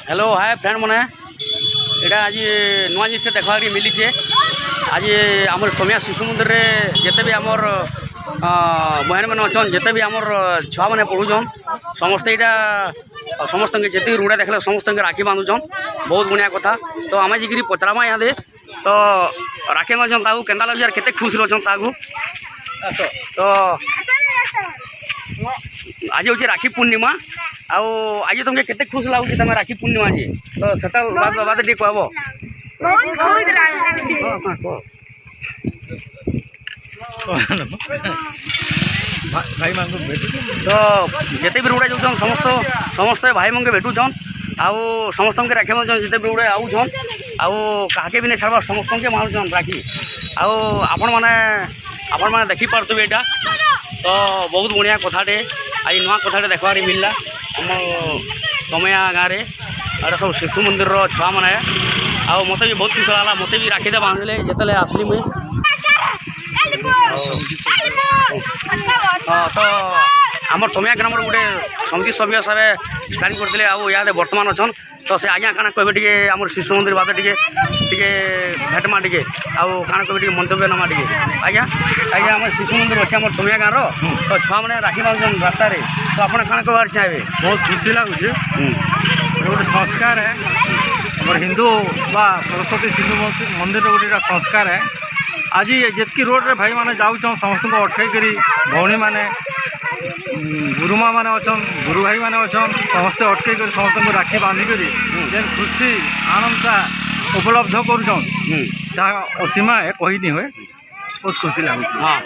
Hello hi friend मैंने यहाँ आज नुआ जिनिस देखा मिली आज आम टमिया शिशु मंदिर में जिते भी आमर बहन मैंने अच्छा जिते भी आमर छुआ मैंने पढ़ुन समस्ते यहाँ समस्त जिते रुड़ा देखले समस्त राखी बांधुन बहुत बढ़िया कथा। तो आम जी पचरामा यहाँ दे तो राखी बांधुन ताकू केन्दा लगे यार केते खुश रही ताकू। तो आज हूँ राखी पूर्णिमा आज तुमके केते खुश लगुच तुम राखी पूर्णिमा जी तो सेटा बात टे कहब भाई मान भेटु तो जिते भी रुड़ा जाऊन समस्त समस्त भाई मन के भेटुन आउ समस्त के राखी बांधुन जिते भी रुड़े आउन आउ कहा भी नहीं छाड़ समस्त के मारुन राखी आपण मैंने देखी पारे यहाँ तो बहुत बढ़िया कथाटे आज नुआ कथाटे देखा मिलला आम टमिया गाँव में सब शिशु मंदिर छुआ मैंने आउ मत भी बहुत खुश लगा मत भी राखी दे बांधले जिते आसली मुई तो आम टमिया ग्राम गोटे समिति सभ्य हिसाब से स्टार्ट करते यहाँ बर्तमान अच्छन तो से आज्ञा काना कहे टे आम शिशु मंदिर बात टे भेटमा टे आउ काना कहे टे मंतव्य नमा टे आज्ञा आज्ञा आम शिशु मंदिर अच्छे आम टमिया गाँव तो छुआ मैंने राखी बांधुन रास्ता तो आप काना कहबार चाहे बहुत खुशी लगुच गोटे संस्कार है हमारे हिंदू बा सरस्वती सिंधु मंदिर गोटे संस्कार है। आज जितकी रोड रे भाई माने जाऊँ समस्त को अटकई करी भौणी माने गुरुमा माने अच्छन गुरु भाई माने अच्छन समस्ते अटकई कर समस्त को राखी बांधी करी जेन खुशी आनंदता उपलब्ध कर असीमा है कही नहीं हुए बहुत खुशी लगुच। हाँ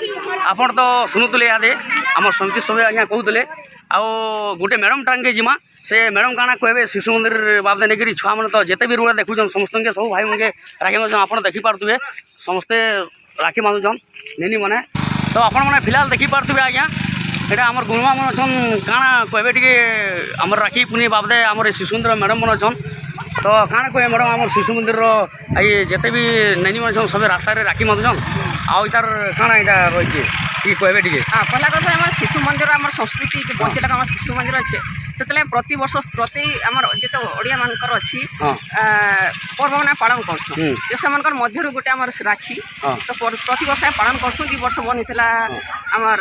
आपन तो शुणुले याद आम समिति सभ्य आज्ञा कहते आउ गोटे मैडम टांगे जिमा से मैडम काना कहे शिशु मंदिर बाबद नहीं छुआ मैंने तो जिते भी रुड़ा देखुन समस्त के सब भाई मन के राखी बांधुन आप देखी पारे समस्ते राखी बांधुन नेनी मैंने तो आपण मैंने फिलहाल देखी पारे आज्ञा यहाँ आम गुरुमा मन अच्छन काना कहे टे आम राखी पूर्णिमा बाबदे आम शिशु मंदिर मैडम मन अच्छन तो काना कहे मैडम आम शिशु मंदिर आई जिते भी नैनी मन सब रास्ता राखी बांधुन आउ तार काना यहाँ रही कहे टे पहला कथा आम शिशु मंदिर आम संस्कृति बचेला आम शिशु मंदिर अच्छे से प्रति वर्ष प्रति आमर जिते ओडिया मानकर अच्छी पर्व मैंने पालन करसुँ जो से मध्य गोटे आम राखी तो प्रति वर्ष पालन करसुँ 2 वर्ष बंद होता आमर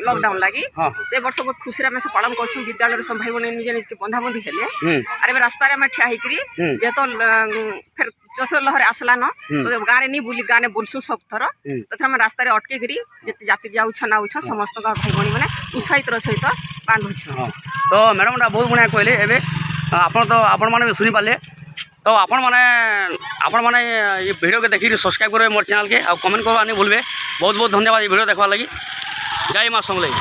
लॉकडाउन लगी तो वर्ष बहुत खुशी आम से पालन कर विद्यालय सब भाई भाई निजे निजे बंधाबंधी हेले अरे रास्तार आम ठिया होकर जेहेतु फिर चतुर लहर आसला न तो गाँव में नहीं बुली गाँव में बुलसु सब थर तो आम रास्तार अटके जिते जाति जाऊन आउन समस्त भाई भाई मैंने उत्साहित सहित बांधुछ। तो मैडम बहुत बढ़िया कहले एवं आपण तो आपण मैंने शुणी पारे तो आपण मैंने ये वीडियो के देखिए सब्सक्राइब करेंगे मोर चैनल के और कमेंट करवा नहीं भूलबे। बहुत बहुत धन्यवाद ये वीडियो देखा लगी। जय माँ समलेई।